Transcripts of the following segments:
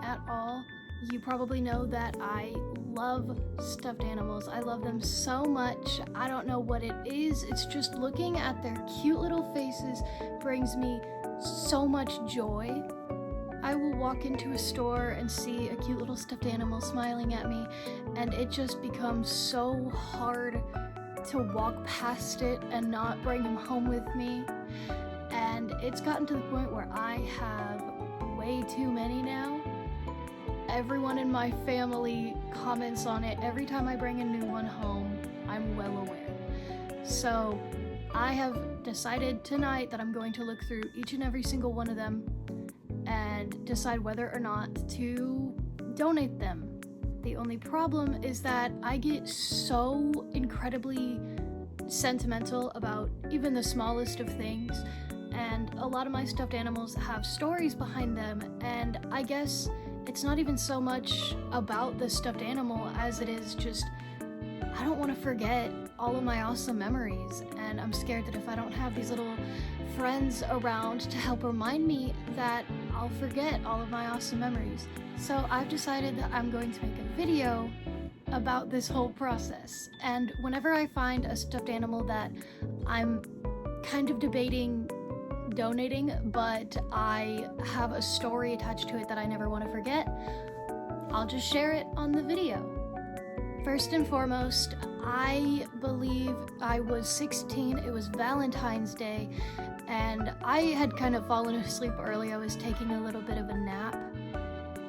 at all, you probably know that I love stuffed animals. I love them so much. I don't know what it is. It's just looking at their cute little faces brings me so much joy. I will walk into a store and see a cute little stuffed animal smiling at me, and it just becomes so hard to walk past it and not bring him home with me. And it's gotten to the point where I have way too many now. Everyone in my family comments on it every time I bring a new one home. I'm well aware. So I have decided tonight that I'm going to look through each and every single one of them and decide whether or not to donate them. The only problem is that I get so incredibly sentimental about even the smallest of things, and a lot of my stuffed animals have stories behind them, and I guess it's not even so much about the stuffed animal as it is just, I don't want to forget all of my awesome memories, and I'm scared that if I don't have these little friends around to help remind me, that I'll forget all of my awesome memories. So I've decided that I'm going to make a video about this whole process, and whenever I find a stuffed animal that I'm kind of debating donating, but I have a story attached to it that I never want to forget, I'll just share it on the video. First and foremost, I believe I was 16, it was Valentine's Day, and I had kind of fallen asleep early. I was taking a little bit of a nap,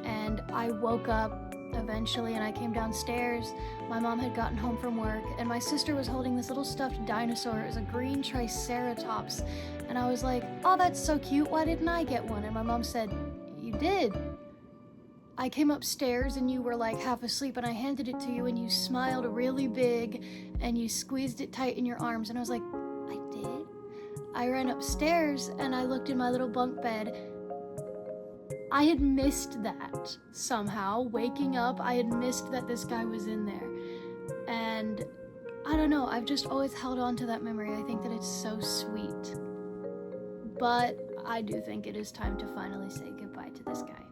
and I woke up eventually and I came downstairs. My mom had gotten home from work, and my sister was holding this little stuffed dinosaur. It was a green triceratops, and I was like, oh, that's so cute, why didn't I get one? And my mom said, you did. I came upstairs and you were like half asleep, and I handed it to you and you smiled really big and you squeezed it tight in your arms, and I was like, I did? I ran upstairs and I looked in my little bunk bed. I had missed that somehow. Waking up, I had missed that this guy was in there. And I don't know, I've just always held on to that memory. I think that it's so sweet. But I do think it is time to finally say goodbye to this guy.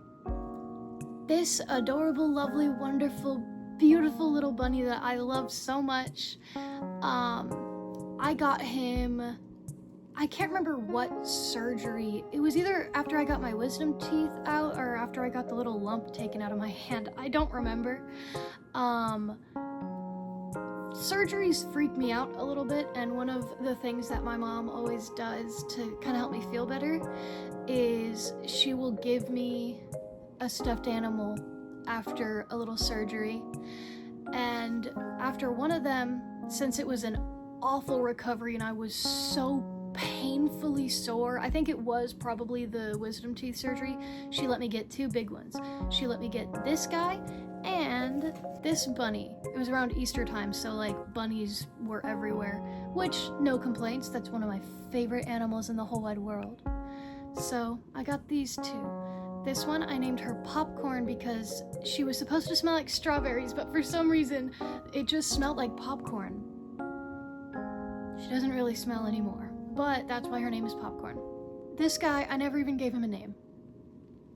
This adorable, lovely, wonderful, beautiful little bunny that I love so much, I got him, I can't remember what surgery. It was either after I got my wisdom teeth out or after I got the little lump taken out of my hand. I don't remember. Surgeries freak me out a little bit, and one of the things that my mom always does to kind of help me feel better is she will give me a stuffed animal after a little surgery. And after one of them, since it was an awful recovery and I was so painfully sore, I think it was probably the wisdom teeth surgery, she let me get two big ones. She let me get this guy and this bunny. It was around Easter time, so like bunnies were everywhere, which, no complaints, that's one of my favorite animals in the whole wide world. So I got these two. This one I named her Popcorn because she was supposed to smell like strawberries, but for some reason it just smelled like popcorn. She doesn't really smell anymore, but that's why her name is Popcorn. This guy, I never even gave him a name.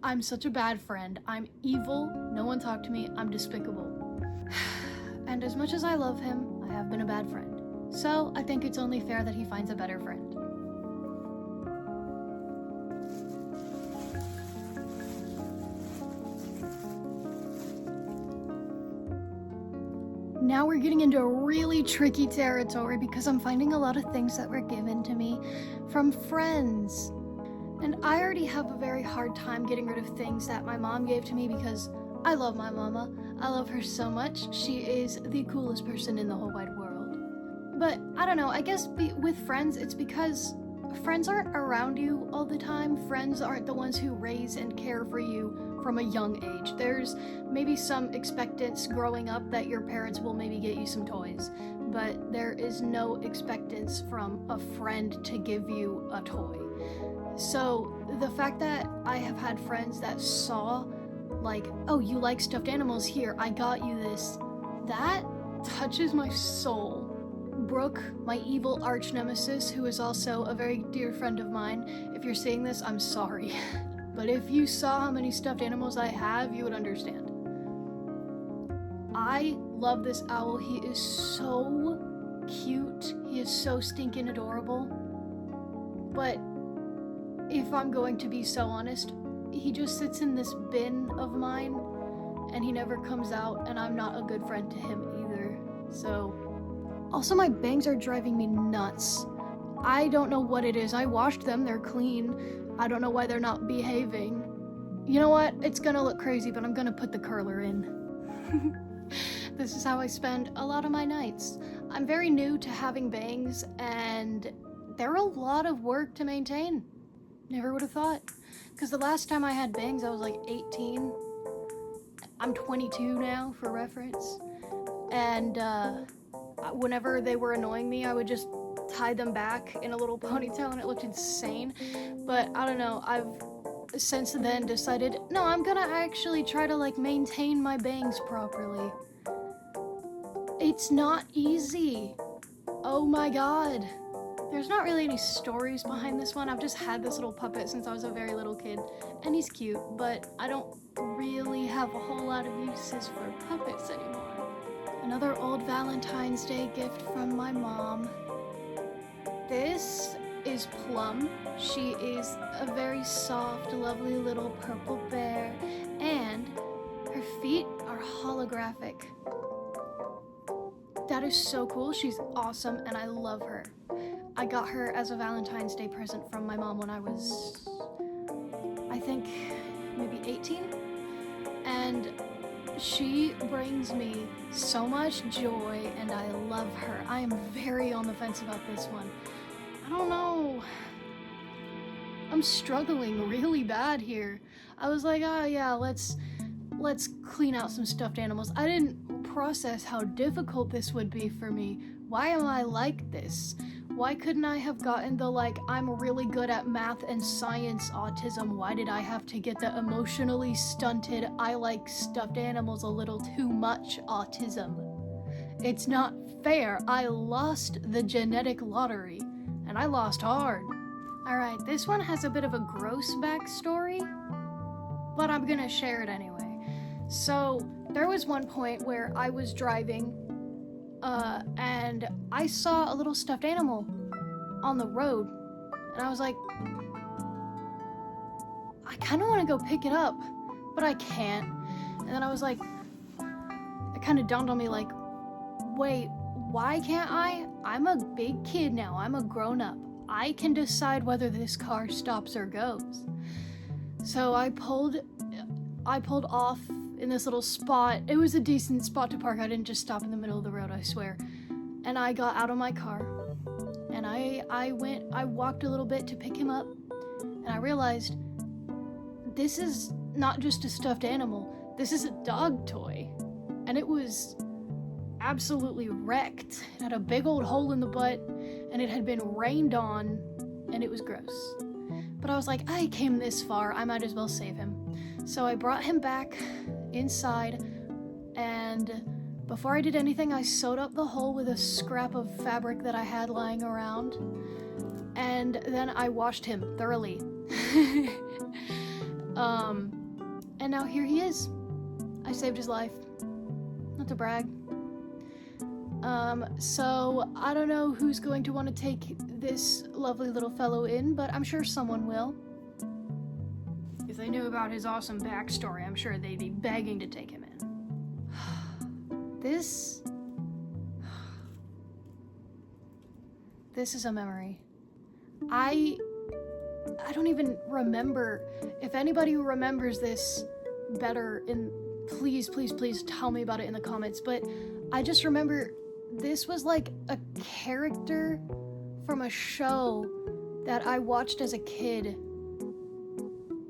I'm such a bad friend. I'm evil, no one talked to me, I'm despicable. And as much as I love him, I have been a bad friend. So I think it's only fair that he finds a better friend. Now we're getting into really tricky territory because I'm finding a lot of things that were given to me from friends. And I already have a very hard time getting rid of things that my mom gave to me because I love my mama. I love her so much. She is the coolest person in the whole wide world. But I don't know, I guess with friends, it's because friends aren't around you all the time. Friends aren't the ones who raise and care for you from a young age. There's maybe some expectance growing up that your parents will maybe get you some toys, but there is no expectance from a friend to give you a toy. So the fact that I have had friends that saw, like, oh, you like stuffed animals, here, I got you this, that touches my soul. Brooke, my evil arch nemesis, who is also a very dear friend of mine, if you're seeing this, I'm sorry. but if you saw how many stuffed animals I have, you would understand. I love this owl. He is so cute. He is so stinking adorable. But if I'm going to be so honest, he just sits in this bin of mine and he never comes out, and I'm not a good friend to him either. So, also my bangs are driving me nuts. I don't know what it is. I washed them, they're clean. I don't know why they're not behaving. You know what? It's gonna look crazy, but I'm gonna put the curler in. This is how I spend a lot of my nights. I'm very new to having bangs, and they're a lot of work to maintain. Never would have thought. Because the last time I had bangs, I was like 18. I'm 22 now, for reference. And whenever they were annoying me, I would just tie them back in a little ponytail, and it looked insane. But I don't know, I've since then decided, no, I'm gonna actually try to like maintain my bangs properly. It's not easy. Oh my god. There's not really any stories behind this one. I've just had this little puppet since I was a very little kid, and he's cute, but I don't really have a whole lot of uses for puppets anymore. Another old Valentine's Day gift from my mom. This is Plum. She is a very soft, lovely little purple bear, and her feet are holographic. That is so cool. She's awesome, and I love her. I got her as a Valentine's Day present from my mom when I was, I think, maybe 18. And she brings me so much joy, and I love her. I am very on the fence about this one. I don't know. I'm struggling really bad here. I was like, oh yeah, let's clean out some stuffed animals. I didn't process how difficult this would be for me. Why am I like this? Why couldn't I have gotten the like, I'm really good at math and science autism? Why did I have to get the emotionally stunted, I like stuffed animals a little too much autism? It's not fair. I lost the genetic lottery, and I lost hard. Alright, this one has a bit of a gross backstory, but I'm gonna share it anyway. So, there was one point where I was driving, and I saw a little stuffed animal on the road, and I was like, I kind of want to go pick it up, but I can't. And then I was like, it kind of dawned on me like, wait, why can't I? I'm a big kid now. I'm a grown up. I can decide whether this car stops or goes. So I pulled off in this little spot. It was a decent spot to park. I didn't just stop in the middle of the road, I swear. And I got out of my car, and I walked a little bit to pick him up, and I realized this is not just a stuffed animal. This is a dog toy. And it was absolutely wrecked. It had a big old hole in the butt, and it had been rained on, and it was gross. But I was like, I came this far, I might as well save him. So I brought him back inside, and before I did anything, I sewed up the hole with a scrap of fabric that I had lying around, and then I washed him thoroughly. And now here he is. I saved his life. Not to brag. So I don't know who's going to want to take this lovely little fellow in, but I'm sure someone will. If they knew about his awesome backstory, I'm sure they'd be begging to take him in. This is a memory. I don't even remember. If anybody who remembers this better, please tell me about it in the comments. But I just remember this was like a character from a show that I watched as a kid.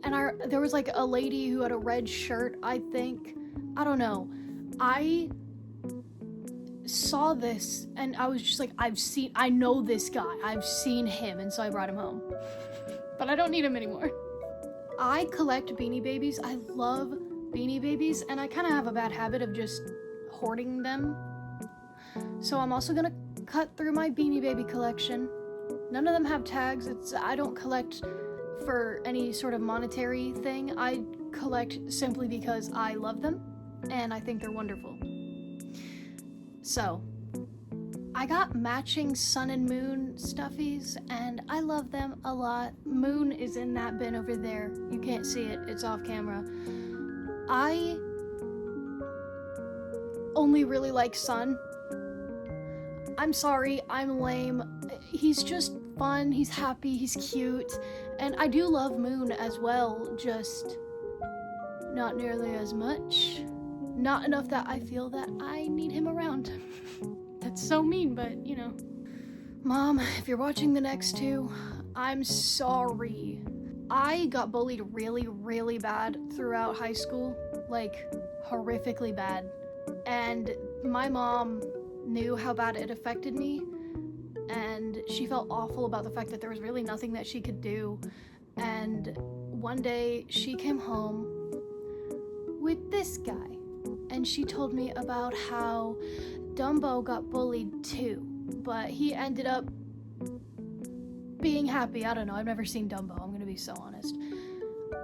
And there was like a lady who had a red shirt, I think. I don't know. I saw this and I was just like, I know this guy. I've seen him, and so I brought him home. But I don't need him anymore. I collect Beanie Babies. I love Beanie Babies, and I kind of have a bad habit of just hoarding them. So I'm also gonna cut through my Beanie Baby collection. None of them have tags. I don't collect for any sort of monetary thing. I collect simply because I love them and I think they're wonderful. So, I got matching sun and moon stuffies and I love them a lot. Moon is in that bin over there. You can't see it, it's off camera. I only really like Sun. I'm sorry, I'm lame. He's just fun, he's happy, he's cute. And I do love Moon as well, just not nearly as much. Not enough that I feel that I need him around. That's so mean, but you know. Mom, if you're watching the next two, I'm sorry. I got bullied really, really bad throughout high school, like horrifically bad. And my mom knew how bad it affected me, and she felt awful about the fact that there was really nothing that she could do. And one day she came home with this guy, and she told me about how Dumbo got bullied too, but he ended up being happy. I don't know, I've never seen Dumbo, I'm gonna be so honest.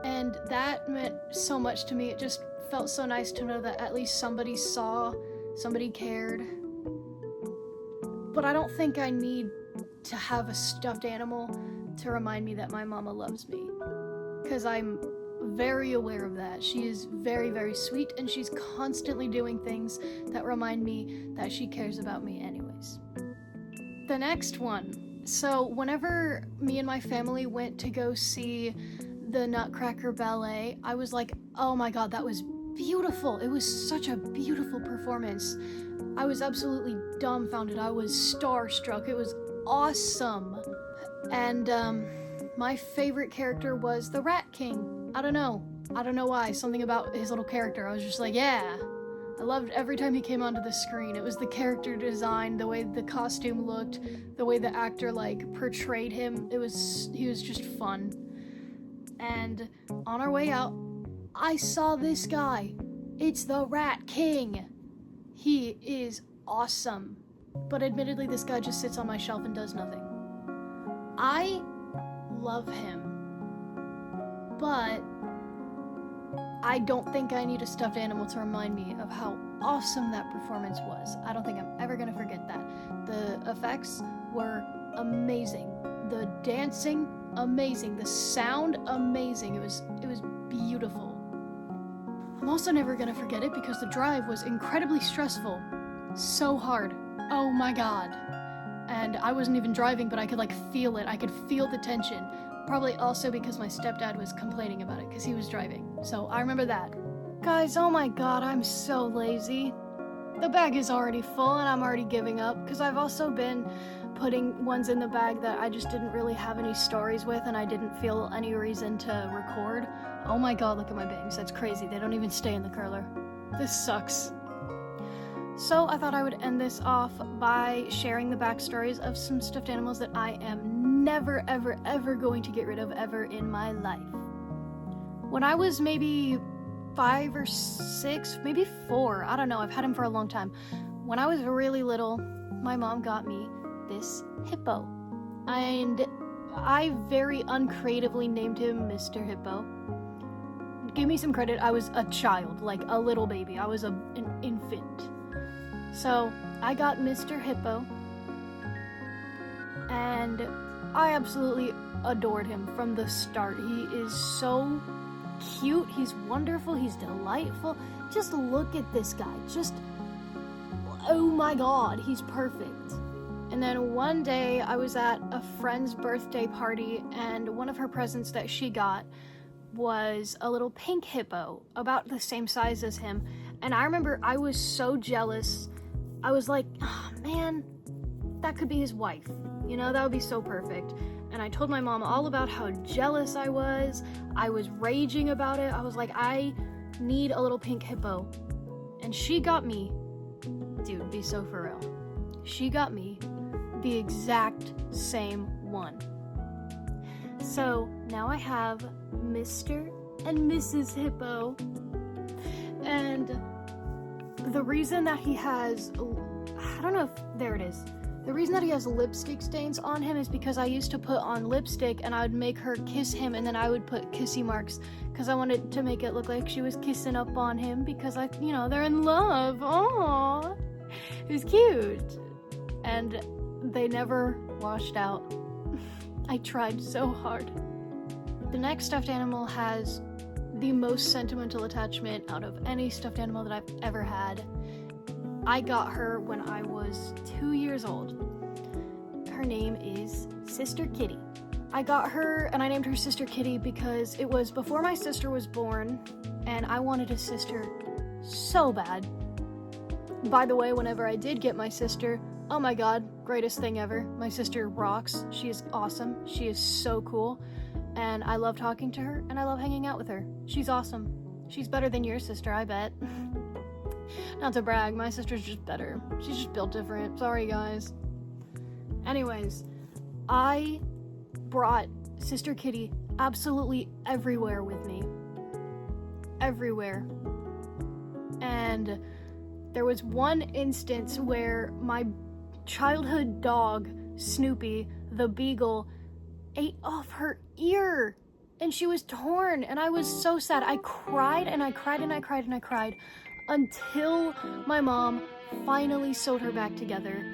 And that meant so much to me. It just felt so nice to know that at least somebody saw, somebody cared. But I don't think I need to have a stuffed animal to remind me that my mama loves me, because I'm very aware of that. She is very, very sweet, and she's constantly doing things that remind me that she cares about me anyways. The next one. So whenever me and my family went to go see the Nutcracker Ballet, I was like, oh my god, that was beautiful. It was such a beautiful performance. I was absolutely dumbfounded. I was starstruck. It was awesome. And my favorite character was the Rat King. I don't know why. Something about his little character. I was just like, yeah. I loved every time he came onto the screen. It was the character design, the way the costume looked, the way the actor portrayed him. He was just fun. And on our way out, I saw this guy. It's the Rat King. He is awesome. But admittedly, this guy just sits on my shelf and does nothing. I love him, but I don't think I need a stuffed animal to remind me of how awesome that performance was. I don't think I'm ever gonna forget that. The effects were amazing. The dancing, amazing. The sound, amazing. It was beautiful. I'm also never gonna forget it because the drive was incredibly stressful. So hard. Oh my god. And I wasn't even driving, but I could feel it. I could feel the tension. Probably also because my stepdad was complaining about it because he was driving. So I remember that. Guys, oh my god, I'm so lazy. The bag is already full and I'm already giving up because I've also been putting ones in the bag that I just didn't really have any stories with and I didn't feel any reason to record. Oh my god, look at my bangs. That's crazy. They don't even stay in the curler. This sucks. So I thought I would end this off by sharing the backstories of some stuffed animals that I am never, ever, ever going to get rid of ever in my life. When I was maybe 5 or 6, maybe 4, I don't know, I've had him for a long time. When I was really little, my mom got me this hippo. And I very uncreatively named him Mr. Hippo. Give me some credit, I was a child, like a little baby. I was an infant. So I got Mr. Hippo, and I absolutely adored him from the start. He is so cute, he's wonderful, he's delightful. Just look at this guy, oh my god, he's perfect. And then one day I was at a friend's birthday party, and one of her presents that she got was a little pink hippo, about the same size as him. And I remember I was so jealous. I was like, oh, man, that could be his wife. You know, that would be so perfect. And I told my mom all about how jealous I was. I was raging about it. I was like, I need a little pink hippo. And she got me, dude, be so for real. She got me the exact same one. So now I have Mr. and Mrs. Hippo. And the reason that he has, I don't know if, there it is. The reason that he has lipstick stains on him is because I used to put on lipstick and I would make her kiss him, and then I would put kissy marks because I wanted to make it look like she was kissing up on him because they're in love. Aww. It was cute. And they never washed out. I tried so hard. The next stuffed animal has the most sentimental attachment out of any stuffed animal that I've ever had. I got her when I was 2 years old. Her name is Sister Kitty. I got her and I named her Sister Kitty because it was before my sister was born and I wanted a sister so bad. By the way, whenever I did get my sister, oh my god, greatest thing ever. My sister rocks. She is awesome. She is so cool. And I love talking to her and I love hanging out with her. She's awesome. She's better than your sister, I bet. Not to brag, my sister's just better. She's just built different. Sorry, guys. Anyways, I brought Sister Kitty absolutely everywhere with me. Everywhere. And there was one instance where my childhood dog, Snoopy, the beagle, ate off her ear. And she was torn, and I was so sad. I cried and I cried and I cried and I cried until my mom finally sewed her back together.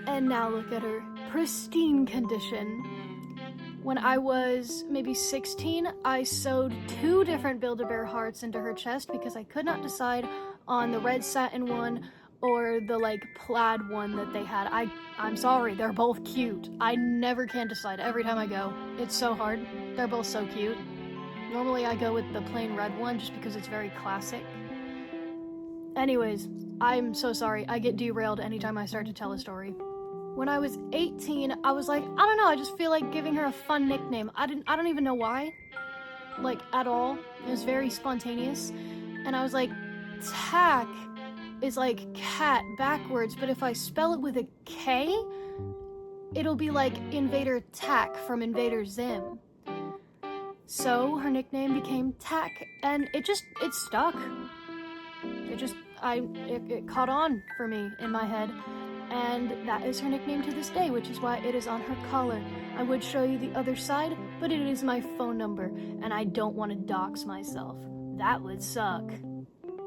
And now look at her, pristine condition. When I was maybe 16, I sewed 2 different Build-A-Bear hearts into her chest because I could not decide on the red satin one or the plaid one that they had. I'm sorry, they're both cute. I never can decide every time I go. It's so hard. They're both so cute. Normally I go with the plain red one just because it's very classic. Anyways, I'm so sorry. I get derailed anytime I start to tell a story. When I was 18, I was like, I don't know, I just feel like giving her a fun nickname. I don't even know why, at all. It was very spontaneous. And I was like, Tack is like cat backwards, but if I spell it with a K, it'll be like Invader Tack from Invader Zim. So her nickname became Tack, and it stuck. It caught on for me in my head, and that is her nickname to this day, which is why it is on her collar. I would show you the other side, but it is my phone number, and I don't want to dox myself. That would suck.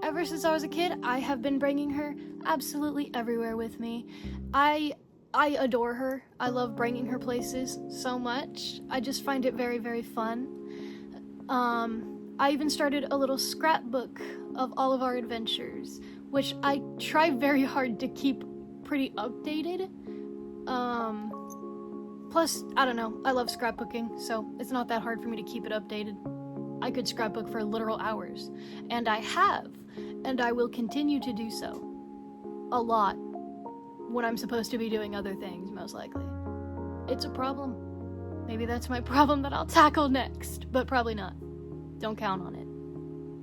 Ever since I was a kid, I have been bringing her absolutely everywhere with me. I adore her. I love bringing her places so much. I just find it very, very fun. I even started a little scrapbook of all of our adventures, which I try very hard to keep pretty updated. Plus, I don't know, I love scrapbooking, so it's not that hard for me to keep it updated. I could scrapbook for literal hours, and I have, and I will continue to do so. A lot. When I'm supposed to be doing other things, most likely. It's a problem. Maybe that's my problem that I'll tackle next, but probably not. Don't count on it.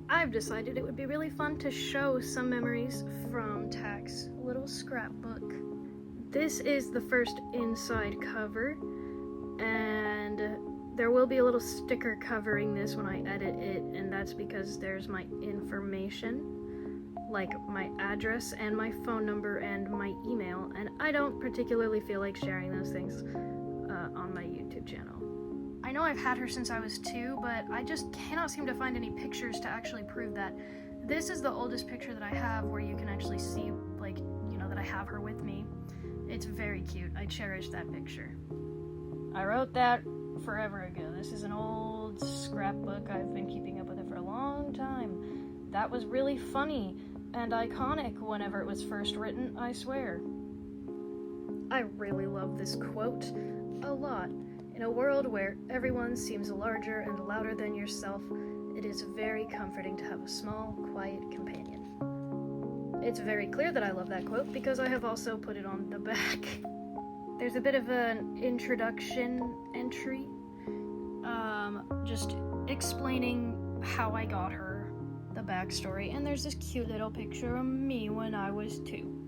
I've decided it would be really fun to show some memories from Tack's little scrapbook. This is the first inside cover, and there will be a little sticker covering this when I edit it, and that's because there's my information, like my address and my phone number and my email, and I don't particularly feel like sharing those things on my YouTube channel. I know I've had her since I was 2, but I just cannot seem to find any pictures to actually prove that. This is the oldest picture that I have where you can actually see, that I have her with me. It's very cute. I cherish that picture. I wrote that forever ago. This is an old scrapbook. I've been keeping up with it for a long time. That was really funny and iconic whenever it was first written, I swear. I really love this quote a lot. In a world where everyone seems larger and louder than yourself, it is very comforting to have a small, quiet companion. It's very clear that I love that quote because I have also put it on the back. There's a bit of an introduction entry, just explaining how I got her, the backstory, and there's this cute little picture of me when I was 2.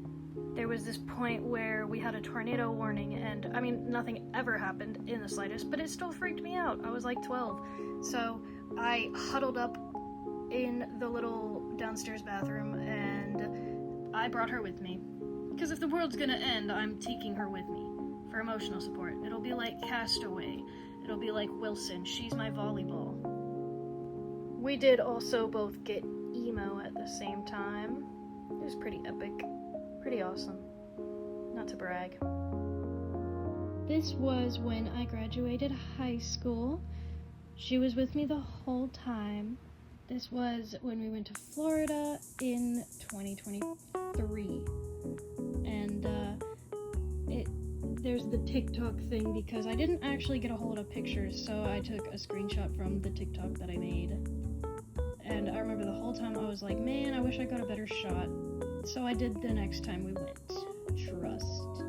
There was this point where we had a tornado warning, and nothing ever happened in the slightest, but it still freaked me out. I was like 12. So I huddled up in the little downstairs bathroom, and I brought her with me. Because if the world's gonna end, I'm taking her with me for emotional support. It'll be like Castaway. It'll be like Wilson. She's my volleyball. We did also both get emo at the same time. It was pretty epic. Pretty awesome. Not to brag. This was when I graduated high school. She was with me the whole time. This was when we went to Florida in 2023. And there's the TikTok thing because I didn't actually get a hold of pictures, so I took a screenshot from the TikTok that I made. And I remember the whole time I was like, man, I wish I got a better shot. So I did the next time we went. Trust.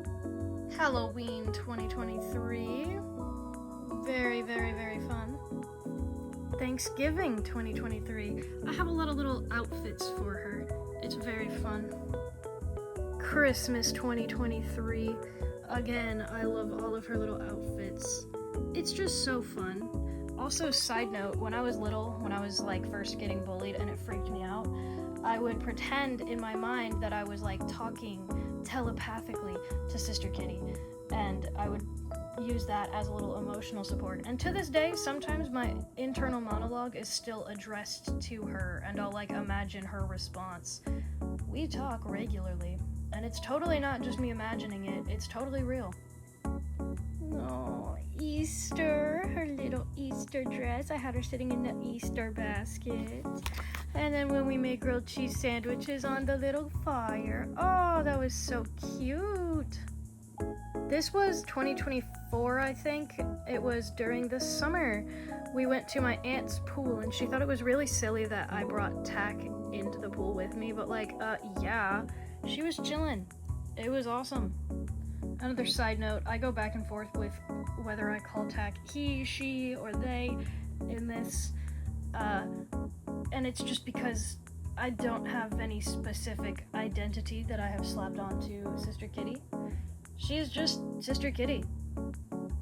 Halloween 2023. Very, very, very fun. Thanksgiving 2023. I have a lot of little outfits for her. It's very fun. Christmas 2023. Again, I love all of her little outfits. It's just so fun. Also, side note, when I was little, when I was like first getting bullied and it freaked me out, I would pretend in my mind that I was like talking telepathically to Sister Kitty, and I would use that as a little emotional support. And to this day, sometimes my internal monologue is still addressed to her, and I'll like imagine her response. We talk regularly, and it's totally not just me imagining it, it's totally real. Oh, Easter, her little Easter dress. I had her sitting in the Easter basket. And then when we made grilled cheese sandwiches on the little fire. Oh, that was so cute. This was 2024, I think. It was during the summer. We went to my aunt's pool, and she thought it was really silly that I brought Tack into the pool with me, but yeah, she was chilling. It was awesome. Another side note, I go back and forth with whether I call Tack he, she, or they in this, and it's just because I don't have any specific identity that I have slapped onto Sister Kitty. She is just Sister Kitty.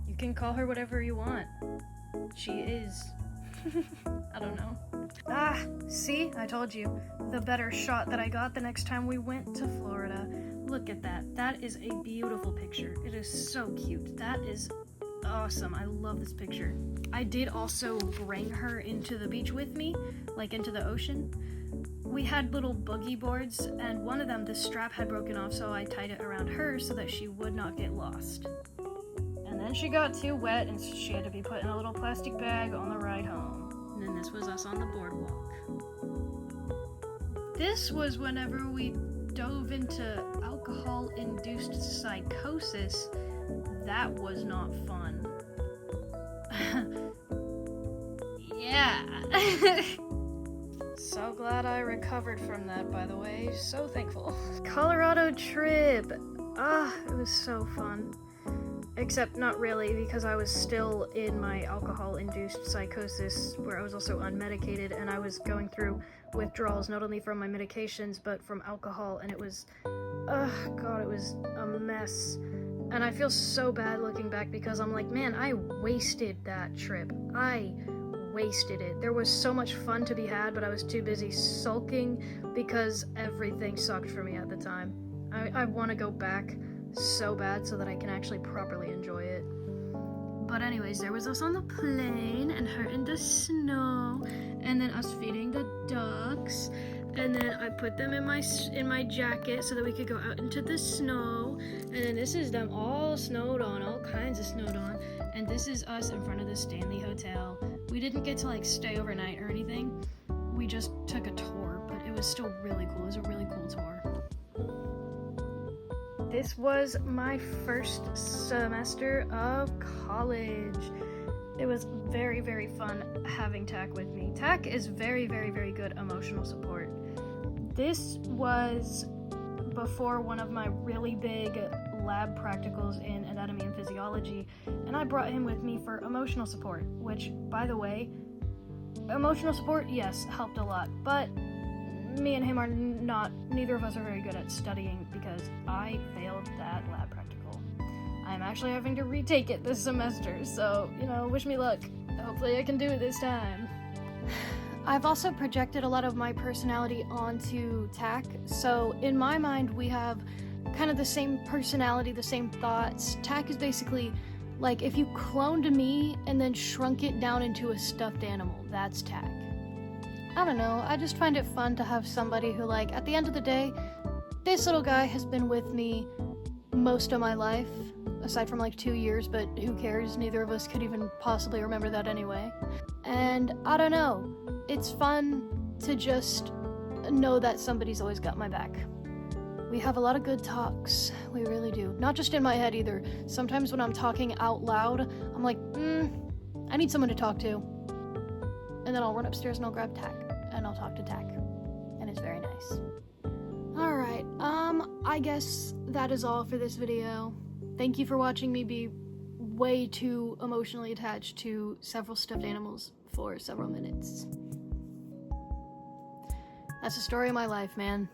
You can call her whatever you want. She is. I don't know. Ah, see? I told you. The better shot that I got the next time we went to Florida. Look at that. That is a beautiful picture. It is so cute. That is awesome. I love this picture. I did also bring her into the beach with me, like into the ocean. We had little boogie boards, and one of them, the strap had broken off, so I tied it around her so that she would not get lost. And then she got too wet, and she had to be put in a little plastic bag on the ride home. And then this was us on the boardwalk. This was whenever we dove into alcohol-induced psychosis. That was not fun. Yeah. So glad I recovered from that, by the way. So thankful. Colorado trip. It was so fun. Except not really, because I was still in my alcohol-induced psychosis, where I was also unmedicated, and I was going through withdrawals, not only from my medications, but from alcohol, and it was, God, it was a mess. And I feel so bad looking back, because I'm like, man, I wasted that trip. I wasted it. There was so much fun to be had, but I was too busy sulking, because everything sucked for me at the time. I want to go back so bad so that I can actually properly enjoy it. But anyways, there was us on the plane and her in the snow, and then us feeding the ducks, and then I put them in my jacket so that we could go out into the snow, and then this is them all snowed on, all kinds of snowed on, and this is us in front of the Stanley Hotel. We didn't get to like stay overnight or anything. We just took a tour, but it was still really cool. It was a really cool tour. This was my first semester of college. It was very, very fun having Tack with me. Tack is very, very, very good emotional support. This was before one of my really big lab practicals in anatomy and physiology, and I brought him with me for emotional support, which, by the way, emotional support, yes, helped a lot, but me and him are neither of us are very good at studying because I failed that lab practical. I'm actually having to retake it this semester, so, wish me luck. Hopefully I can do it this time. I've also projected a lot of my personality onto Tack, so in my mind we have kind of the same personality, the same thoughts. Tack is basically like if you cloned me and then shrunk it down into a stuffed animal. That's Tack. I don't know, I just find it fun to have somebody who, like, at the end of the day, this little guy has been with me most of my life, aside from like 2 years, but who cares? Neither of us could even possibly remember that anyway. And I don't know, it's fun to just know that somebody's always got my back. We have a lot of good talks, we really do. Not just in my head either. Sometimes when I'm talking out loud, I'm like, I need someone to talk to. And then I'll run upstairs and I'll grab Tack, and I'll talk to Tack. And it's very nice. Alright, I guess that is all for this video. Thank you for watching me be way too emotionally attached to several stuffed animals for several minutes. That's the story of my life, man.